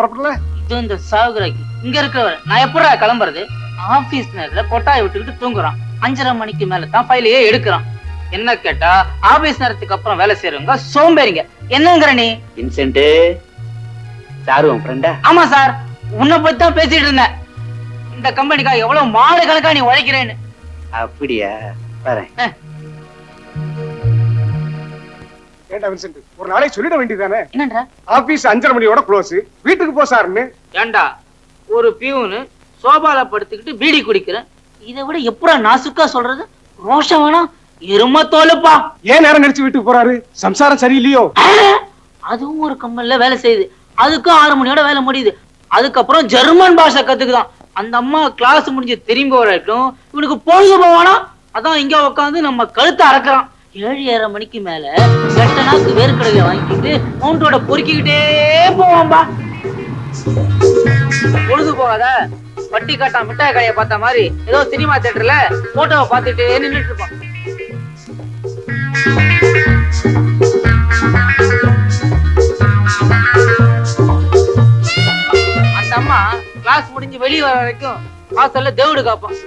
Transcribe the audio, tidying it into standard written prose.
புறப்படல? இது இந்த சாகுராக்கி இங்க இருக்கிறவர் நான் எப்படா கிளம்புறது? ஆபீஸ் நேரத்துல கொட்டாயை விட்டுக்கிட்டு தூங்குறான். 5:30 மணிக்கு மேல தான் ஃபைலையே எடுக்கிறான். என்ன கேட்டா ஆபீஸ் நேரத்துக்கு அப்புறம் வேலை செய்யறவங்க சோம்பேறிங்க. என்னங்கிற நீ? வின்சென்ட் சாரு உன் ஃப்ரெண்டா? ஆமா சார், உன்னை பத்தி தான் பேசிட்டு இருந்தேன். இந்த கம்பெனிக்கா எவ்வளவு மாடு கணக்கா நீ உழைக்கிறேன்னு. அப்படியா? வரேன். ஏண்டா வின்சென்ட், ஒரு நாளைக்கு சொல்லிட வேண்டியதானே? என்னன்றா? ஆபீஸ் 5:30 மணியோட க்ளோஸ், வீட்டுக்கு போ சார்னு. ஏண்டா ஒரு பியூனு சோபால படுத்துக்கிட்டு பீடி குடிக்கிறேன், இதை விட எப்படா நாசுக்கா சொல்றது? ரோஷம் வேணா, எரும தோலுப்பா. ஏன் நேரம் கழிச்சு வீட்டுக்கு போறாரு? சம்சாரம் சரியில்லையோ? அதுவும் ஒரு கம்பெனில வேலை செய்யுது, அதுக்கும் 6 மணியோட வேலை முடியுது. அதுக்கப்புறம் ஜெர்மன் பாஷை கத்துக்குதான். அந்த அம்மா கிளாஸ் முடிஞ்சு திரும்பி வரைக்கும் இவனுக்கு பொழுது போவானா, அதான் இங்க உட்காந்து நம்ம கழுத்தை அறக்குறான். 7:30 மணிக்கு மேல 8 நாக்கு வேர்க்கடையில வாங்கிட்டு மவுண்டோட பொறுக்கிக்கிட்டே போவான்பா. பொழுது போகாத பட்டி காட்டா மிட்டாய் கடையை பார்த்த மாதிரி ஏதோ சினிமா தியேட்டர்ல போட்டோவை பார்த்துட்டு நின்றுட்டு இருப்பான். அந்த அம்மா கிளாஸ் முடிஞ்சு வெளியே வர வரைக்கும் வாசல்ல தேவடு காப்பான்.